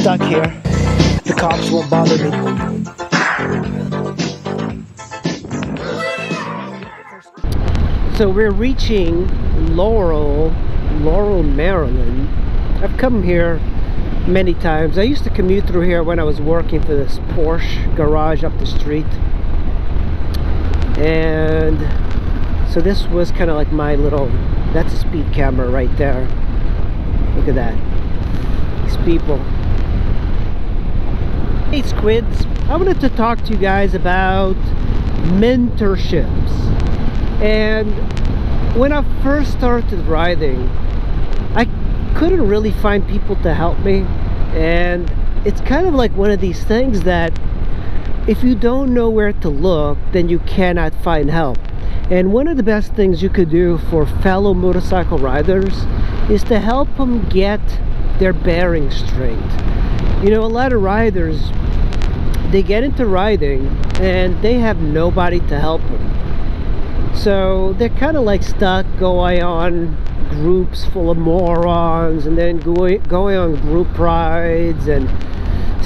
stuck here. The cops won't bother me. So we're reaching Laurel, Maryland. I've come here many times. I used to commute through here when I was working for this Porsche garage up the street. And so this was kind of like my little, that's a speed camera right there. Look at that. These people. Hey squids, I wanted to talk to you guys about mentorships. And when I first started riding, I couldn't really find people to help me. And it's kind of like one of these things that if you don't know where to look, then you cannot find help. And one of the best things you could do for fellow motorcycle riders is to help them get their bearings straight. You know, a lot of riders, they get into riding and they have nobody to help them. So they're kind of like stuck going on groups full of morons, and then going on group rides, and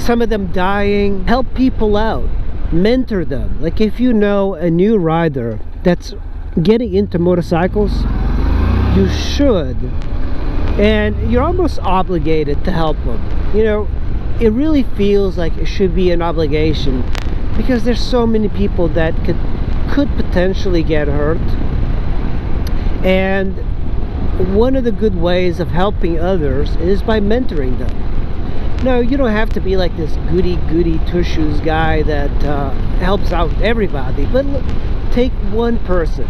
some of them dying. Help people out, mentor them. Like if you know a new rider that's getting into motorcycles, you should, and you're almost obligated to help them. You know, it really feels like it should be an obligation, because there's so many people that could potentially get hurt. And one of the good ways of helping others is by mentoring them. No, you don't have to be like this goody two-shoes guy that helps out everybody, but take one person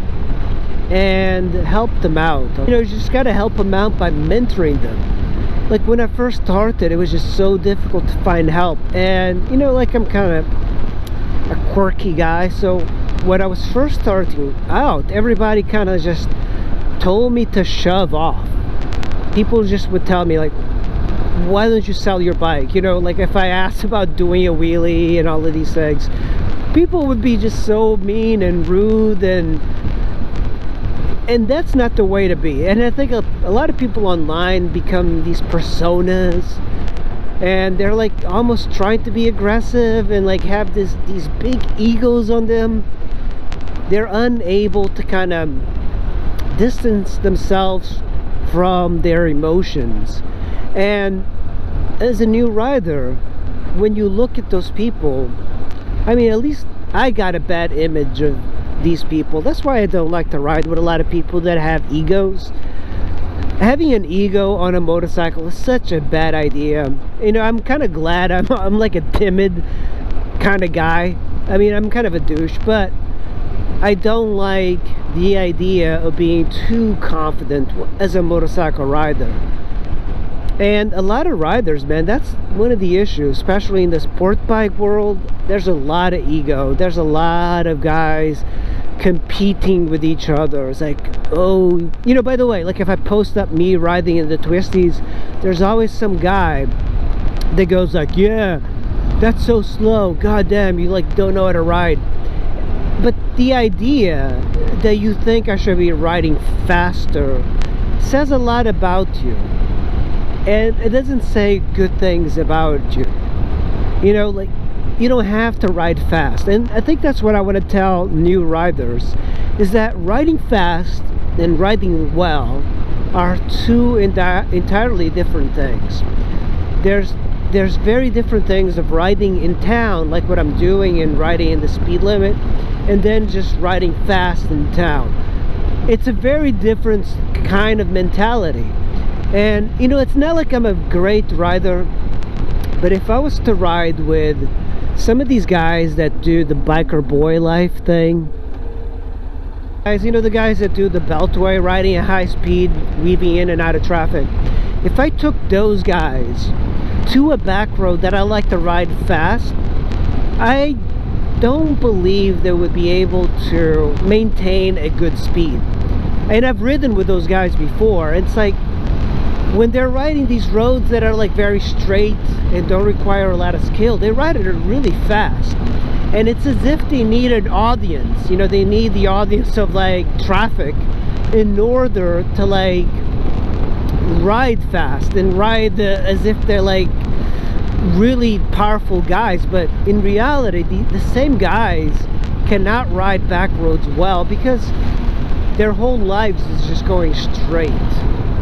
and help them out. You know, you just got to help them out by mentoring them. Like when I first started, it was just so difficult to find help. And you know, like I'm kind of a quirky guy, so when I was first starting out, everybody kind of just told me to shove off. People just would tell me like, why don't you sell your bike? You know, like if I asked about doing a wheelie and all of these things, people would be just so mean and rude, and that's not the way to be. And I think a lot of people online become these personas, and they're like almost trying to be aggressive and like have these big egos on them. They're unable to kind of distance themselves from their emotions. And as a new rider, when you look at those people, I mean, at least I got a bad image of these people. That's why I don't like to ride with a lot of people that have egos. Having an ego on a motorcycle is such a bad idea. You know, I'm kind of glad I'm like a timid kind of guy. I mean, I'm kind of a douche, but I don't like the idea of being too confident as a motorcycle rider. And a lot of riders, man, that's one of the issues, especially in the sport bike world. There's a lot of ego. There's a lot of guys competing with each other. It's like, oh, you know, by the way, like if I post up me riding in the twisties, there's always some guy that goes like, yeah, that's so slow, god damn, you like don't know how to ride. But the idea that you think I should be riding faster says a lot about you, and it doesn't say good things about you. You know, like, you don't have to ride fast. And I think that's what I want to tell new riders, is that riding fast and riding well are two entirely different things. There's very different things of riding in town, like what I'm doing, and riding in the speed limit, and then just riding fast in town. It's a very different kind of mentality. And you know, it's not like I'm a great rider, but if I was to ride with some of these guys that do the biker boy life thing, guys, you know, the guys that do the beltway, riding at high speed, weaving in and out of traffic, if I took those guys to a back road that I like to ride fast, I don't believe they would be able to maintain a good speed. And I've ridden with those guys before. It's like when they're riding these roads that are like very straight and don't require a lot of skill, they ride it really fast. And it's as if they need an audience. You know, they need the audience of like traffic in order to like ride fast and ride as if they're like really powerful guys, but in reality the same guys cannot ride back roads well because their whole lives is just going straight.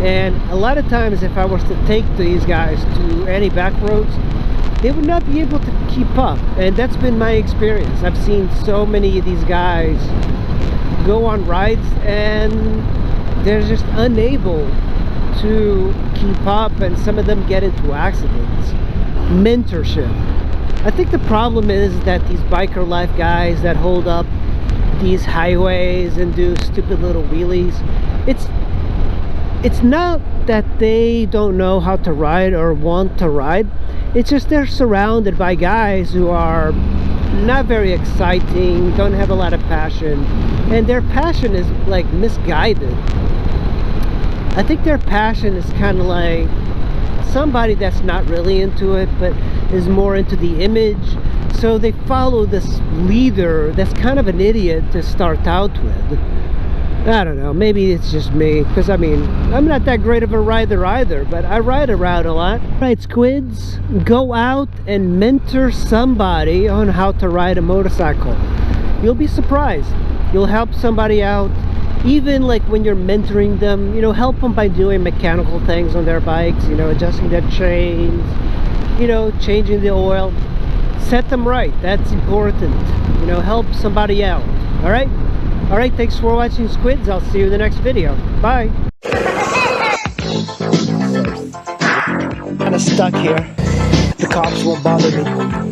And a lot of times if I was to take these guys to any back roads, they would not be able to keep up. And that's been my experience. I've seen so many of these guys go on rides and they're just unable to keep up, and some of them get into accidents. Mentorship. I think the problem is that these biker life guys that hold up these highways and do stupid little wheelies, it's not that they don't know how to ride or want to ride, it's just they're surrounded by guys who are not very exciting, don't have a lot of passion, and their passion is like misguided. I think their passion is kind of like somebody that's not really into it but is more into the image, so they follow this leader that's kind of an idiot to start out with. I don't know, maybe it's just me, because I mean, I'm not that great of a rider either, but I ride around a lot. Right, squids, go out and mentor somebody on how to ride a motorcycle. You'll be surprised. You'll help somebody out. Even like when you're mentoring them, you know, help them by doing mechanical things on their bikes, you know, adjusting their chains, you know, changing the oil. Set them right, that's important. You know, help somebody out. All right, thanks for watching, squids. I'll see you in the next video. Bye. Kind of stuck here. The cops won't bother me.